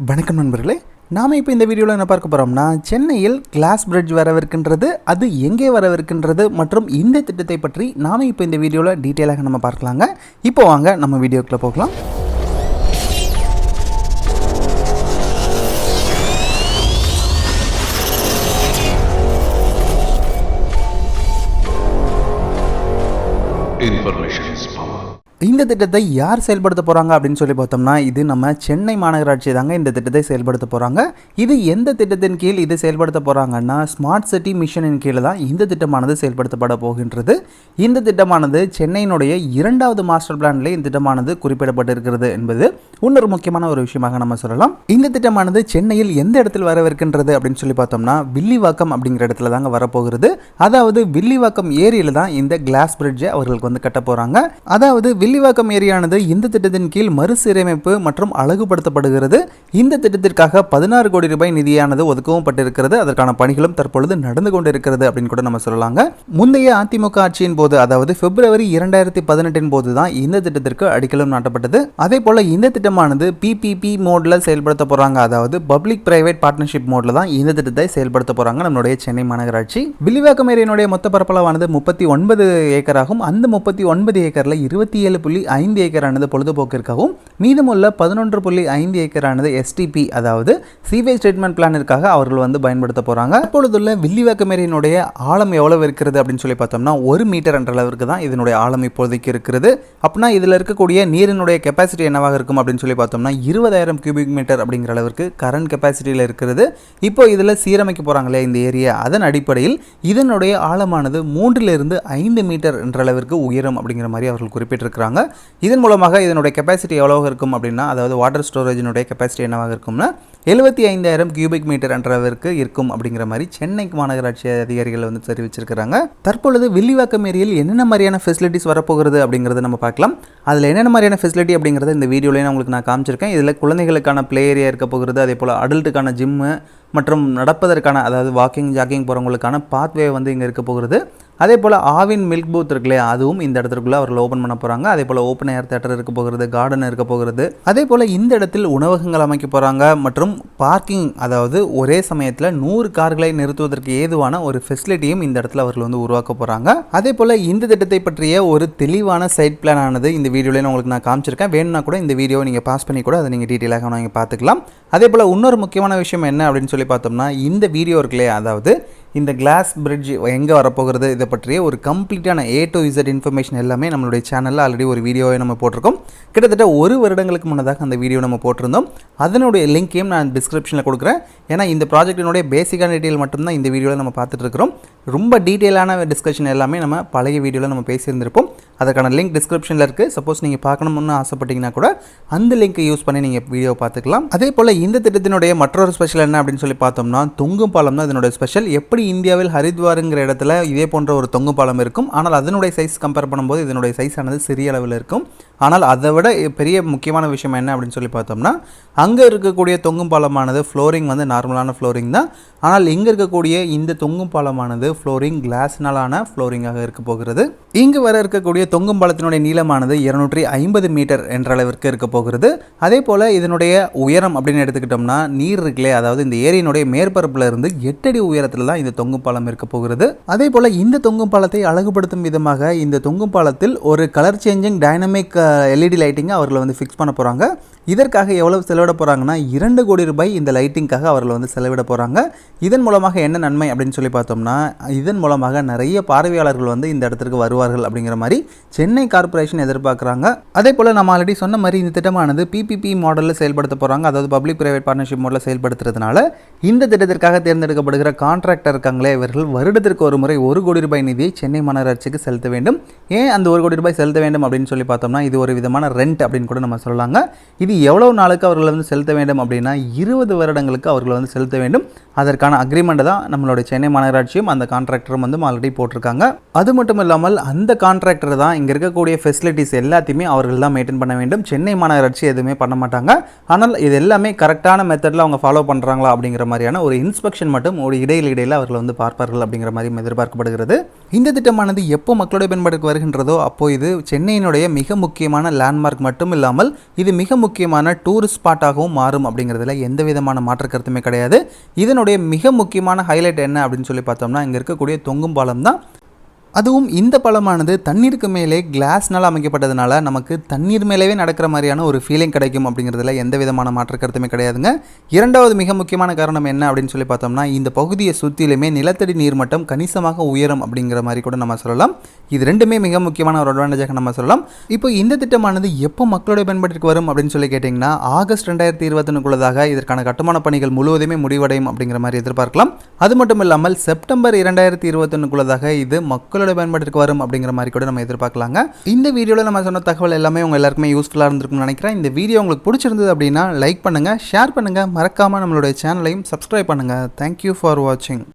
வணக்கம் நண்பர்களே, நாம் இப்போ இந்த வீடியோவில் என்ன பார்க்க போகிறோம்னா, சென்னையில் கிளாஸ் பிரிட்ஜ் வரவிருக்கின்றது, அது எங்கே வரவிருக்கின்றது மற்றும் இந்த திட்டத்தை பற்றி நாம் இப்போ இந்த வீடியோவில் டீட்டெயிலாக நம்ம பார்க்கலாங்க. இப்போ வாங்க நம்ம வீடியோக்குள்ளே போகலாம். இந்த திட்டத்தை யார் செயல்படுத்த போகிறாங்க அப்படின்னு சொல்லி பார்த்தோம்னா, இது நம்ம சென்னை மாநகராட்சி தாங்க இந்த திட்டத்தை செயல்படுத்த போகிறாங்க. இது எந்த திட்டத்தின் கீழ் இது செயல்படுத்த போகிறாங்கன்னா, ஸ்மார்ட் சிட்டி மிஷனின் கீழே தான் இந்த திட்டமானது செயல்படுத்தப்பட போகின்றது. இந்த திட்டமானது சென்னையினுடைய 2வது மாஸ்டர் பிளானில் இந்த திட்டமானது குறிப்பிடப்பட்டிருக்கிறது என்பது இன்னொரு முக்கியமான ஒரு விஷயமாக நம்ம சொல்லலாம். இந்த திட்டமானது சென்னையில் எந்த இடத்தில் வரவிருக்கின்றது அப்படின்னு சொல்லி பார்த்தோம்னா, வில்லிவாக்கம் அப்படிங்கிற இடத்துல தாங்க வரப்போகிறது. அதாவது வில்லிவாக்கம் ஏரியில் தான் இந்த கிளாஸ் பிரிட்ஜை அவர்களுக்கு வந்து கட்ட போகிறாங்க. அதாவது வில்லிவாக்கம் ஏரியானது இந்த திட்டத்தின் கீழ் மறுசீரமைப்பு மற்றும் அழகுபடுத்தப்படுகிறது. இந்த திட்டத்திற்காக 16 கோடி ரூபாய் நிதியானது ஒதுக்கவும் பட்டிருக்கிறது. அதற்கான பணிகளும் தற்பொழுது நடந்து கொண்டிருக்கிறது அப்படின்னு கூட நம்ம சொல்லலாங்க. முந்தைய அதிமுக ஆட்சியின் போது, அதாவது பிப்ரவரி 2018 போது தான் இந்த திட்டத்திற்கு அடிக்கலம் நாட்டப்பட்டது. அதே போல இந்த திட்டமானது PPP மோட்ல செயல்படுத்த போறாங்க. அதாவது பப்ளிக் பிரைவேட் பார்ட்னர்ஷிப் மோட்ல தான் இந்த திட்டத்தை செயல்படுத்த போறாங்க நம்மளுடைய சென்னை மாநகராட்சி. வில்லிவாக்கம் ஏரியினுடைய மொத்த பரப்பளவானது 39 ஏக்கராகும். அந்த 39 ஏக்கர்ல 27.5 ஏக்கரானது பொழுதுபோக்கிற்காகவும், மீதமுள்ள 11.5 ஏக்கரானது STP, அதாவது சீவேஜ் ட்ரீட்மெண்ட் பிளானிற்காக அவர்கள் வந்து பயன்படுத்த போறாங்க. அப்பொழுதுள்ள வில்லிவாக்கம் ஏரியினுடைய ஆழம் எவ்வளவு இருக்கிறது அப்படின்னு சொல்லி பார்த்தோம்னா, 1 மீட்டர் என்ற அளவிற்கு தான் இதனுடைய ஆழம் இப்போதைக்கு இருக்கிறது. அப்படின்னா இதில் இருக்கக்கூடிய நீரினுடைய கெப்பாசிட்டி என்னவாக இருக்கும் அப்படின்னு சொல்லி பார்த்தோம்னா, 20,000 கியூபிக் மீட்டர் அப்படிங்கிற அளவிற்கு கரண்ட் கெப்பாசிட்டியில் இருக்கிறது. இப்போ இதில் சீரமைக்க போறாங்களே இந்த ஏரியா, அதன் அடிப்படையில் இதனுடைய ஆழமானது 3 to 5 மீட்டர் என்ற அளவிற்கு உயரும் அப்படிங்கிற மாதிரி அவர்கள் குறிப்பிட்டிருக்கிறாங்க. இதன் மூலமாக இதனுடைய கெப்பாசிட்டி எவ்வளவு இருக்கும் அப்படின்னா, அதாவது வாட்டர் ஸ்டோரேஜினுடைய கெப்பாசிட்டி என்னவாக இருக்கும்னா 75,000 கியூபிக் மீட்டர் என்றவருக்கு இருக்கும் அப்படிங்கிற மாதிரி சென்னை மாநகராட்சி அதிகாரிகள் வந்து தெரிவிச்சிருக்கிறாங்க. தற்பொழுது வில்லிவாக்கம் ஏரியில் என்னென்ன மாதிரியான ஃபெசிலிட்டிஸ் வரப்போகிறது அப்படிங்கிறத நம்ம பார்க்கலாம். அதில் என்னென்ன மாதிரியான ஃபெசிலிட்டி அப்படிங்கிறத இந்த வீடியோவில் உங்களுக்கு நான் காமிச்சிருக்கேன். இதில் குழந்தைகளுக்கான பிளே ஏரியா இருக்க போகிறது, அதே போல் அடல்ட்டுக்கான ஜிம்மு மற்றும் நடப்பதற்கான, அதாவது வாக்கிங் ஜாக்கிங் போகிறவங்களுக்கான பாத்வே வந்து இங்கே இருக்க போகிறது. அதே போல் ஆவின் மில்க் பூத் இருக்கு இல்லையா, அதுவும் இந்த இடத்துக்குள்ளே அவர்கள் ஓப்பன் பண்ண போகிறாங்க. அதே போல் ஓப்பன் ஏர் தியேட்டர் இருக்க போகிறது, கார்டன் இருக்க போகிறது. அதே போல் இந்த இடத்தில் உணவகங்கள் அமைக்க போகிறாங்க மற்றும் பார்க்கிங், அதாவது ஒரே சமயத்தில் 100 கார்களை நிறுத்துவதற்கு ஏதுவான ஒரு ஃபெசிலிட்டியும் இந்த இடத்துல அவர்கள் வந்து உருவாக்க போகிறாங்க. அதே போல் இந்த திட்டத்தை பற்றிய ஒரு தெளிவான சைட் பிளான் ஆனது இந்த வீடியோவில் உங்களுக்கு நான் காமிச்சிருக்கேன். வேணும்னா கூட இந்த வீடியோவை நீங்கள் பாஸ் பண்ணி கூட அதை நீங்கள் டீட்டெயிலாக நீங்கள் பார்த்துக்கலாம். அதே போல் இன்னொரு முக்கியமான விஷயம் என்ன அப்படின்னு சொல்லி பார்த்தோம்னா, இந்த வீடியோ இருக்கு இல்லையா, அதாவது இந்த கிளாஸ் பிரிட்ஜ் எங்கே வரப்போகிறது இதை பற்றிய ஒரு கம்ப்ளீட்டான A to Z இன்ஃபர்மேஷன் எல்லாமே நம்மளுடைய சேனலில் ஆல்ரெடி ஒரு வீடியோவை நம்ம போட்டிருக்கோம். கிட்டத்தட்ட 1 வருடங்களுக்கு முன்னதாக அந்த வீடியோ நம்ம போட்டிருந்தோம். அதனுடைய லிங்க்கையும் நான் டிஸ்கிரிப்ஷனில் கொடுக்குறேன். ஏன்னா இந்த ப்ராஜெக்டினுடைய பேசிக்கான டீட்டெயில் மட்டும்தான் இந்த வீடியோவில் நம்ம பார்த்துட்டு இருக்கிறோம். ரொம்ப டீட்டெயிலான டிஸ்கஷன் எல்லாமே நம்ம பழைய வீடியோவில் நம்ம பேசியிருந்திருப்போம். அதற்கான லிங்க் டிஸ்கிரிப்ஷனில் இருக்குது. சப்போஸ் நீங்கள் பார்க்கணும்னு ஆசைப்பட்டீங்கன்னா கூட அந்த லிங்க்கை யூஸ் பண்ணி நீங்கள் வீடியோ பார்த்துக்கலாம். அதே போல் இந்த திட்டத்தினுடைய மற்றொரு ஸ்பெஷல் என்ன அப்படின்னு சொல்லி பார்த்தோம்னா, தொங்கும் பாலம் தான் இதனுடைய ஸ்பெஷல். எப்படி இந்தியாவில் ஹரித்வாருங்கிற இடத்துல இதே போன்ற ஒரு தொங்கு பாலம் இருக்கும், ஆனால் அதனுடைய சைஸ் கம்பேர் பண்ணும்போது இதனுடைய சைஸ் ஆனது சிறிய அளவில் இருக்கும். ஆனால் அதை விட பெரிய முக்கியமான விஷயம் என்ன அப்படின்னு சொல்லி பார்த்தோம்னா, அங்கே இருக்கக்கூடிய தொங்கும் பாலமானது ஃப்ளோரிங் வந்து நார்மலான ஃப்ளோரிங் தான். ஆனால் இங்கே இருக்கக்கூடிய இந்த தொங்கும் பாலமானது ஃப்ளோரிங் கிளாஸ்னாலான ஃப்ளோரிங்காக இருக்க போகிறது. இங்கு வர இருக்கக்கூடிய தொங்கும் பாலத்தினுடைய நீளமானது 250 மீட்டர் என்ற அளவிற்கு இருக்க போகிறது. அதே போல் இதனுடைய உயரம் அப்படின்னு எடுத்துக்கிட்டோம்னா, நீர் இருக்குல்லே, அதாவது இந்த ஏரியினுடைய மேற்பரப்பில் இருந்து 8 அடி உயரத்தில் தான் இந்த தொங்கும் பாலம் இருக்க போகிறது. அதே போல் இந்த தொங்கும் பாலத்தை அழகுபடுத்தும் விதமாக இந்த தொங்கும் பாலத்தில் ஒரு கலர் சேஞ்சிங் டைனமிக் LED லைட்டிங்கை அவர்கள் வந்து ஃபிக்ஸ் பண்ண போகிறாங்க. இதற்காக எவ்வளவு செலவிட போகிறாங்கன்னா, 2 கோடி ரூபாய் இந்த லைட்டிங்காக அவர்கள் வந்து செலவிட போகிறாங்க. இதன் மூலமாக என்ன நன்மை அப்படின்னு சொல்லி பார்த்தோம்னா, இதன் மூலமாக நிறைய பார்வையாளர்கள் வந்து இந்த இடத்திற்கு வருவார்கள் அப்படிங்கிற மாதிரி சென்னை கார்ப்பரேஷன் எதிர்பார்க்குறாங்க. அதே போல் நம்ம ஆல்ரெடி சொன்ன மாதிரி இந்த திட்டமானது PPP மாடலில் செயல்படுத்த போகிறாங்க. அதாவது பப்ளிக் பிரைவேட் பார்ட்னர்ஷிப் மாடலில் செயல்படுத்துறதுனால இந்த திட்டத்திற்காக தேர்ந்தெடுக்கப்படுகிற கான்ட்ராக்டர் இருக்காங்களே, இவர்கள் வருடத்திற்கு ஒரு முறை 1 கோடி ரூபாய் நிதியை சென்னை மாநகராட்சிக்கு செலுத்த வேண்டும். ஏன் அந்த 1 கோடி ரூபாய் செலுத்த வேண்டும் அப்படின்னு சொல்லி பார்த்தோம்னா, இது ஒரு விதமான ரெண்ட் அப்படின்னு கூட நம்ம சொல்லலாங்க. இது எவ்வளவு நாளுக்கு அவர்கள் வந்து செலுத்த வேண்டும் அப்படின்னா, 20 வருடங்களுக்கு அவர்கள் வந்து செலுத்த வேண்டும். அதற்கான அக்ரிமெண்ட் தான் நம்மளோட சென்னை மாநகராட்சியும் அந்த கான்ட்ராக்டரும் வந்து ஆல்ரெடி போட்டிருக்காங்க. அது மட்டும் இல்லாமல் அந்த கான்ட்ராக்டர் தான் இங்கே இருக்கக்கூடிய ஃபெசிலிட்டிஸ் எல்லாத்தையுமே அவர்கள் தான் மெயின்டைன் பண்ண வேண்டும். சென்னை மாநகராட்சி எதுவுமே பண்ண மாட்டாங்க. ஆனால் இது எல்லாமே கரெக்டான மெத்தடில் அவங்க ஃபாலோ பண்ணுறாங்களா அப்படிங்கிற மாதிரியான ஒரு இன்ஸ்பெக்ஷன் மட்டும் ஒரு இடையில் அவர்கள் வந்து பார்ப்பார்கள் அப்படிங்கிற மாதிரி எதிர்பார்க்கப்படுகிறது. இந்த திட்டமானது எப்போ மக்களுடைய பயன்பாட்டுக்கு வருகின்றதோ அப்போ இது சென்னையினுடைய மிக முக்கியமான லேண்ட்மார்க் மட்டும் இல்லாமல் இது மிக முக்கியமான டூரிஸ்ட் ஸ்பாட்டாகவும் மாறும் அப்படிங்கிறதுல எந்த விதமான மாற்று கருத்துமே கிடையாது. இதனுடைய மிக முக்கியமான ஹைலைட் என்ன அப்படின்னு சொல்லி பார்த்தோம்னா இங்கே இருக்கக்கூடிய தொங்கும் பாலம் தான். அதுவும் இந்த பாலமானது தண்ணீருக்கு மேலே கிளாஸ்னால் அமைக்கப்பட்டதுனால நமக்கு தண்ணீர் மேலேயே நடக்கிற மாதிரியான ஒரு ஃபீலிங் கிடைக்கும் அப்படிங்கிறதுல எந்த விதமான மாற்று கருத்துமே கிடையாதுங்க. இரண்டாவது மிக முக்கியமான காரணம் என்ன அப்படின்னு சொல்லி பார்த்தோம்னா இந்த பகுதியை சுற்றிலுமே நிலத்தடி நீர் மட்டம் கணிசமாக உயரும் அப்படிங்கிற மாதிரி கூட நம்ம சொல்லலாம். இது ரெண்டுமே மிக முக்கியமான ஒரு அட்வான்டேஜாக நம்ம சொல்லலாம். இப்போ இந்த திட்டமானது எப்போ மக்களுடைய பயன்பாட்டிற்கு வரும் அப்படின்னு சொல்லி கேட்டிங்கன்னா ஆகஸ்ட் 2021 இதற்கான கட்டுமான பணிகள் முழுவதுமே முடிவடையும் அப்படிங்கிற மாதிரி எதிர்பார்க்கலாம். அது மட்டும் இல்லாமல் செப்டம்பர் 2021 இது மக்களோட பயன்பாட்டிற்கு வரும் அப்படிங்கிற மாதிரி கூட நம்ம எதிர்பார்க்கலாங்க. இந்த வீடியோவில் நம்ம சொன்ன தகவல் எல்லாமே உங்க எல்லாருக்குமே யூஸ்ஃபுல்லாக இருந்திருக்கும்னு நினைக்கிறேன். இந்த வீடியோ உங்களுக்கு பிடிச்சிருந்தது அப்படின்னா லைக் பண்ணுங்க, ஷேர் பண்ணுங்க, மறக்காம நம்மளுடைய சேனலையும் சப்ஸ்கிரைப் பண்ணுங்க. தேங்க்யூ ஃபார் வாட்சிங்.